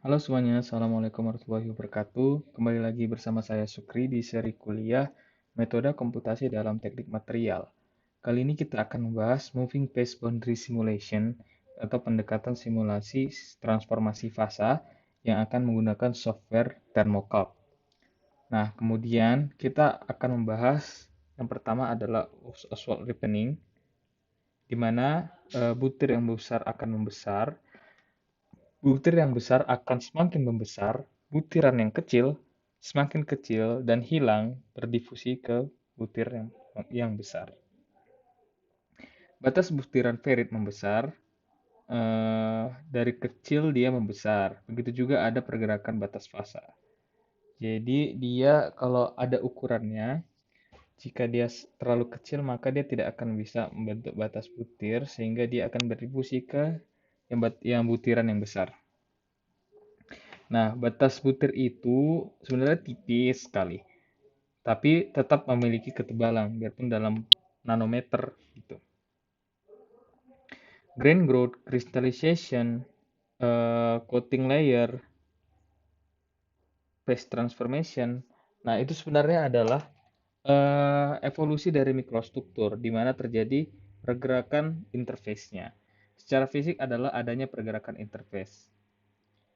Halo semuanya, Assalamualaikum warahmatullahi wabarakatuh. Kembali lagi bersama saya Sukri di seri kuliah Metode Komputasi dalam Teknik Material. Kali ini kita akan membahas Moving Phase Boundary Simulation atau pendekatan simulasi transformasi fasa yang akan menggunakan software Thermocalc. Nah, kemudian kita akan membahas yang pertama adalah Oswald Ripening, di mana butir yang besar akan membesar. Butir yang besar akan semakin membesar, butiran yang kecil semakin kecil dan hilang berdifusi ke butir yang besar. Batas butiran ferrit membesar, dari kecil dia membesar. Begitu juga ada pergerakan batas fasa. Jadi dia kalau ada ukurannya, jika dia terlalu kecil maka dia tidak akan bisa membentuk batas butir sehingga dia akan berdifusi ke yang butiran yang besar. Nah, batas butir itu sebenarnya tipis sekali, tapi tetap memiliki ketebalan, biarpun dalam nanometer gitu. Grain growth, crystallization, coating layer, phase transformation. Nah, itu sebenarnya adalah evolusi dari mikrostruktur, di mana terjadi pergerakan interface-nya. Secara fisik adalah adanya pergerakan interface.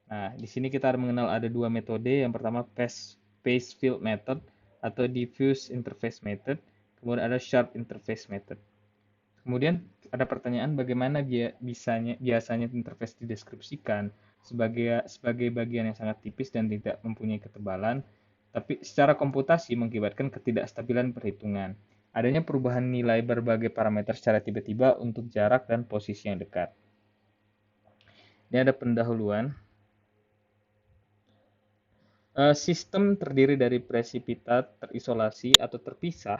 Nah, di sini kita mengenal ada dua metode. Yang pertama phase field method atau diffuse interface method. Kemudian ada sharp interface method. Kemudian ada pertanyaan bagaimana biasanya interface dideskripsikan sebagai bagian yang sangat tipis dan tidak mempunyai ketebalan, tapi secara komputasi mengakibatkan ketidakstabilan perhitungan. Adanya perubahan nilai berbagai parameter secara tiba-tiba untuk jarak dan posisi yang dekat. Ini ada pendahuluan. Sistem terdiri dari presipitat terisolasi atau terpisah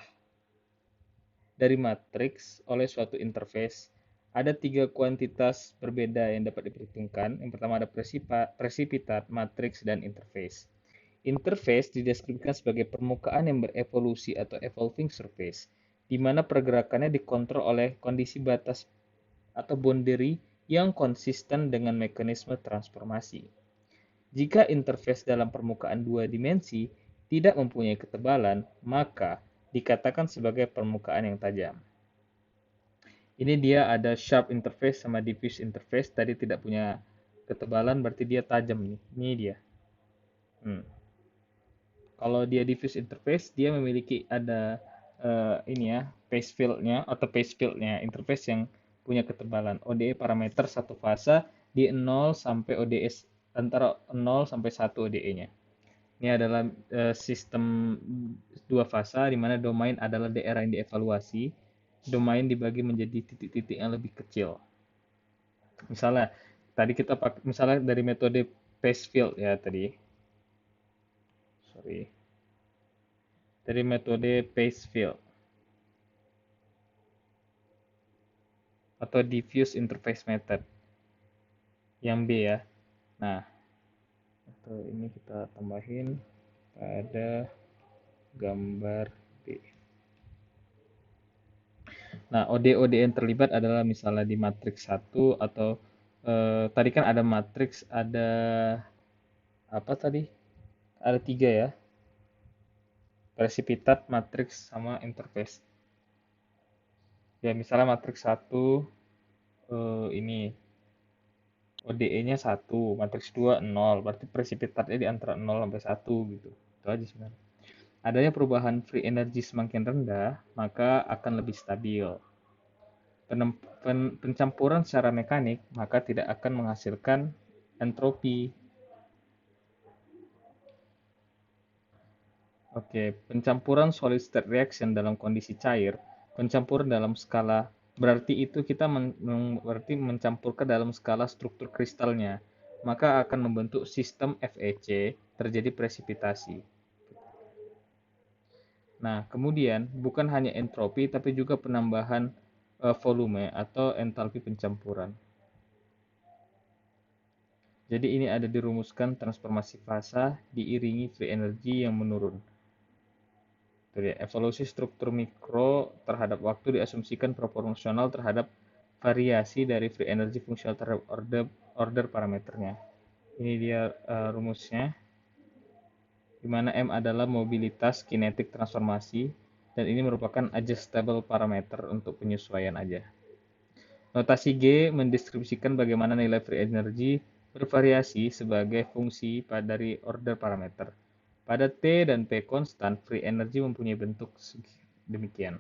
dari matriks oleh suatu interface. Ada tiga kuantitas berbeda yang dapat diperhitungkan. Yang pertama ada presipitat, matriks, dan interface. Interface dideskripsikan sebagai permukaan yang berevolusi atau evolving surface, di mana pergerakannya dikontrol oleh kondisi batas atau boundary yang konsisten dengan mekanisme transformasi. Jika interface dalam permukaan dua dimensi tidak mempunyai ketebalan, maka dikatakan sebagai permukaan yang tajam. Ini dia ada sharp interface sama diffuse interface. Tadi tidak punya ketebalan, berarti dia tajam nih. Ini dia. Kalau dia diffuse interface, dia memiliki ada ini ya, phase field-nya atau phase field-nya interface yang punya ketebalan. ODE parameter satu fase di 0 sampai ODS antara 0 sampai 1 ODE-nya. Ini adalah sistem dua fasa di mana domain adalah daerah yang dievaluasi. Domain dibagi menjadi titik-titik yang lebih kecil. Misalnya tadi kita pakai misalnya dari metode phase field ya tadi. Sorry. Dari metode phase field atau diffuse interface method yang B ya. Nah, atau ini kita tambahin pada gambar B. Nah, OD-OD yang terlibat adalah misalnya di matriks 1 atau tadi kan ada matriks, ada apa tadi? Ada tiga ya, presipitat, matriks, sama interface. Ya, misalnya matriks 1 ini ODE-nya 1, matriks 2 0, berarti presipitatnya di antara 0 sampai 1 gitu. Itu aja sebenarnya. Adanya perubahan free energy semakin rendah, maka akan lebih stabil. Pencampuran secara mekanik maka tidak akan menghasilkan entropi. Oke, pencampuran solid state reaction dalam kondisi cair, pencampuran dalam skala berarti itu kita berarti mencampur ke dalam skala struktur kristalnya, maka akan membentuk sistem FEC, terjadi presipitasi. Nah, kemudian bukan hanya entropi tapi juga penambahan volume atau entalpi pencampuran. Jadi ini ada dirumuskan transformasi fasa diiringi free energy yang menurun. Jadi evolusi struktur mikro terhadap waktu diasumsikan proporsional terhadap variasi dari free energy fungsional terhadap order parameternya. Ini dia rumusnya, di mana M adalah mobilitas kinetik transformasi, dan ini merupakan adjustable parameter untuk penyesuaian aja. Notasi G mendeskripsikan bagaimana nilai free energy bervariasi sebagai fungsi dari order parameter. Pada T dan P konstan, free energy mempunyai bentuk demikian.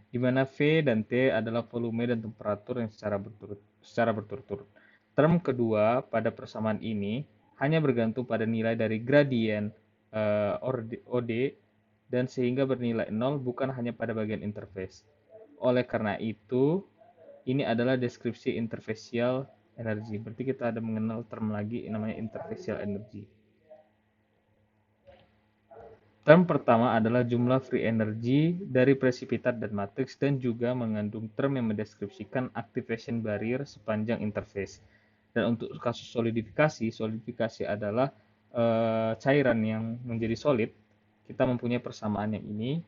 Di mana V dan T adalah volume dan temperatur yang secara berturut-turut. Term kedua pada persamaan ini hanya bergantung pada nilai dari gradien OD dan sehingga bernilai 0 bukan hanya pada bagian interface. Oleh karena itu, ini adalah deskripsi interfacial energy. Berarti kita ada mengenal term lagi namanya interfacial energy. Term pertama adalah jumlah free energy dari presipitat dan matriks dan juga mengandung term yang mendeskripsikan activation barrier sepanjang interface. Dan untuk kasus solidifikasi adalah cairan yang menjadi solid. Kita mempunyai persamaan yang ini.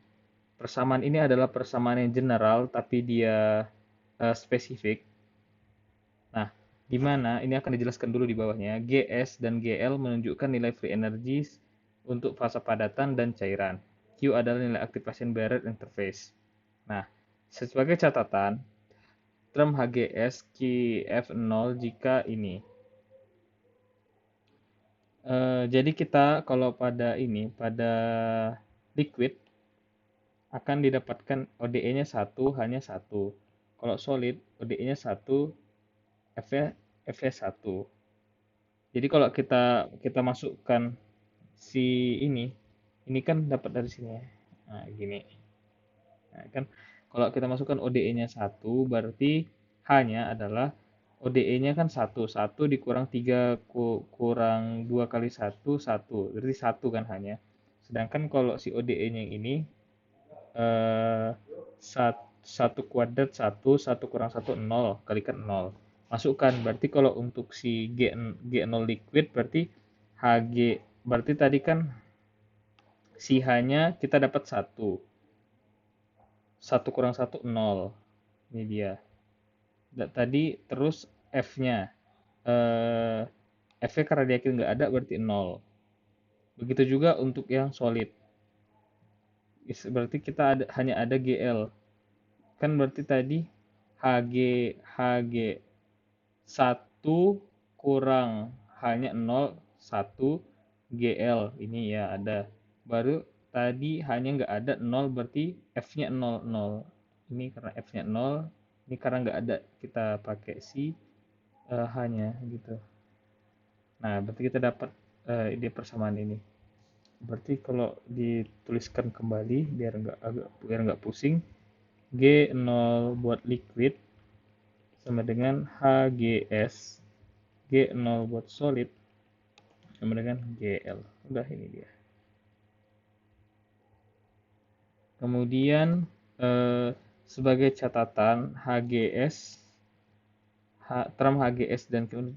Persamaan ini adalah persamaan yang general, tapi dia spesifik. Nah, di mana ini akan dijelaskan dulu di bawahnya. GS dan GL menunjukkan nilai free energy untuk fase padatan dan cairan. Q adalah nilai activation barrier interface. Nah, sebagai catatan, term HGS QF0 jika ini. Jadi kita kalau pada liquid akan didapatkan ODE-nya 1, hanya 1. Kalau solid, ODE-nya 1, F-nya 1. Jadi kalau kita masukkan si ini kan dapat dari sini ya. Nah, gini. Nah, kan kalau kita masukkan ODE-nya 1 berarti H-nya adalah ODE-nya kan 1. 1 dikurang 3 kurang 2 kali 1, 1. Berarti 1 kan hanya. Sedangkan kalau si ODE-nya ini eh, 1 kuadrat 1, 1 kurang 1, 0. Kalikan 0. Masukkan. Berarti kalau untuk si G0 liquid berarti HG. Berarti tadi kan si H-nya kita dapat 1. 1 kurang 1, 0. Ini dia. Tadi terus F-nya. Eh, F-nya karena dia nggak ada berarti 0. Begitu juga untuk yang solid. Berarti kita hanya ada GL. Kan berarti tadi HG HG 1 kurang hanya 0, 1 GL. Ini ya ada. Baru tadi hanya nggak ada 0 berarti F-nya 0, 0. Ini karena F-nya 0, ini karena nggak ada kita pakai si H-nya gitu. Nah, berarti kita dapat ide persamaan ini. Berarti kalau dituliskan kembali biar nggak pusing, G0 buat liquid sama dengan HGS, G0 buat solid sama dengan GL. Udah ini dia. Kemudian sebagai catatan term HGS dan 0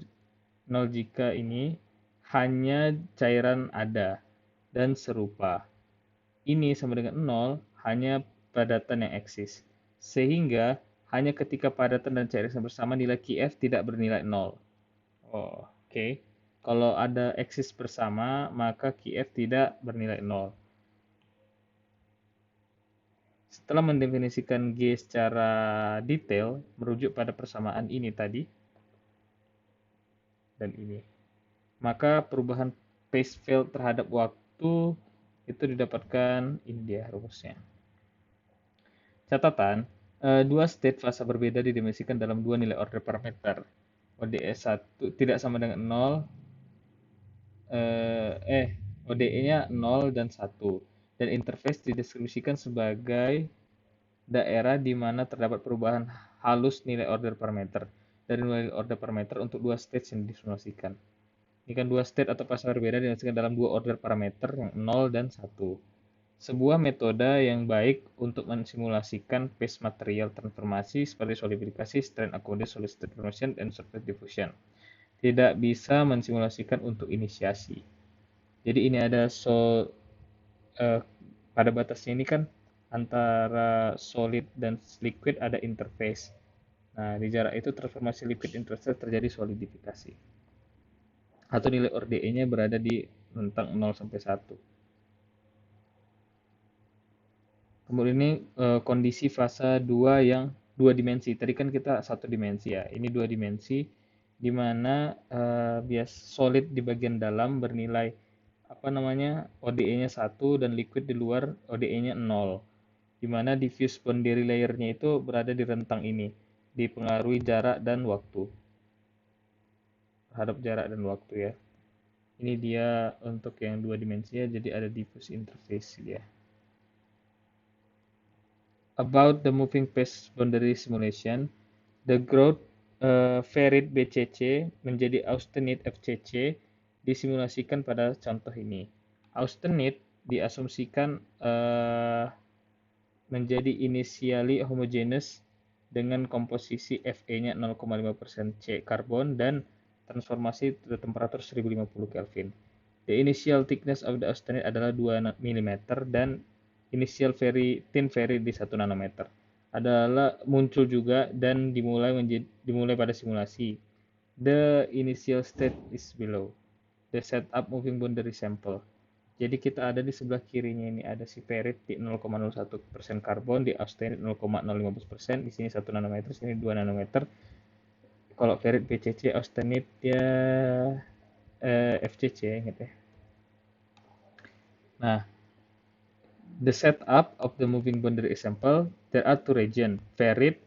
jika ini hanya cairan ada dan serupa. Ini sama dengan 0 hanya padatan yang eksis. Sehingga hanya ketika padatan dan cairan bersama nilai QF tidak bernilai 0. Oh, oke. Kalau ada eksis bersama, maka QF tidak bernilai 0. Setelah mendefinisikan G secara detail, merujuk pada persamaan ini tadi, dan ini. Maka perubahan phase field terhadap waktu itu didapatkan, ini dia rumusnya. Catatan, dua state fase berbeda didimensikan dalam dua nilai order parameter. ODS 1 tidak sama dengan 0, ODE-nya 0 dan 1. Dan interface dideskripsikan sebagai daerah di mana terdapat perubahan halus nilai order parameter dari nilai order parameter untuk dua state yang disimulasikan. Ini kan dua state atau fase berbeda disimulasikan dalam dua order parameter yang 0 dan 1. Sebuah metode yang baik untuk mensimulasikan phase material transformasi seperti solidifikasi, strain accommodation, solid state formation, dan surface diffusion. Tidak bisa mensimulasikan untuk inisiasi. Jadi ini ada pada batasnya ini kan antara solid dan liquid ada interface. Nah, di jarak itu transformasi liquid interface terjadi solidifikasi. Atau nilai RDE-nya berada di rentang 0 sampai 1. Kemudian ini kondisi fase 2 yang dua dimensi. Tadi kan kita satu dimensi ya. Ini dua dimensi di mana bias solid di bagian dalam bernilai apa namanya ODE-nya 1 dan liquid di luar ODE-nya 0. Di mana diffuse boundary layer-nya itu berada di rentang ini, dipengaruhi jarak dan waktu. Terhadap jarak dan waktu ya. Ini dia untuk yang dua dimensi ya, jadi ada diffuse interface ya. About the moving phase boundary simulation, the growth varied BCC menjadi austenite FCC disimulasikan pada contoh ini. Austenite diasumsikan menjadi initially homogeneous dengan komposisi Fe-nya 0,5% C karbon dan transformasi ke temperatur 1050 Kelvin. The initial thickness of the austenite adalah 2 mm dan initial thin very di 1 nanometer. Adalah muncul juga dan dimulai pada simulasi. The initial state is below. The setup moving boundary sample. Jadi kita ada di sebelah kirinya ini ada si ferrit di 0,01% karbon, di austenite 0,015%, di sini 1 nanometer, sini 2 nanometer. Kalau ferrit BCC, austenite ya FCC ingat ya. Nah, the setup of the moving boundary sample, there are two regions, ferrit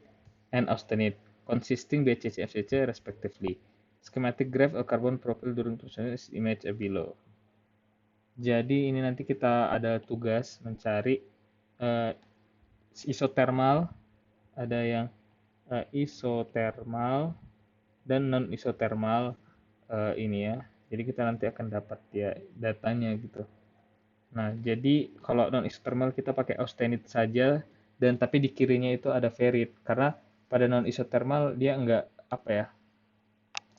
and austenite, consisting BCC FCC respectively. Schematic graph of carbon profile during process is image below. Jadi ini nanti kita ada tugas mencari isotermal, ada yang isotermal dan non isotermal ini ya. Jadi kita nanti akan dapat ya datanya gitu. Nah, jadi kalau non isotermal kita pakai austenite saja dan tapi di kirinya itu ada ferrit karena pada non isotermal dia enggak apa ya?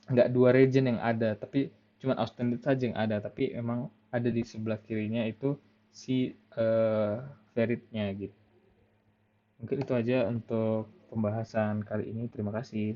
Enggak dua region yang ada, tapi cuma austenite saja yang ada, tapi memang ada di sebelah kirinya itu si ferritnya gitu. Mungkin itu aja untuk pembahasan kali ini. Terima kasih.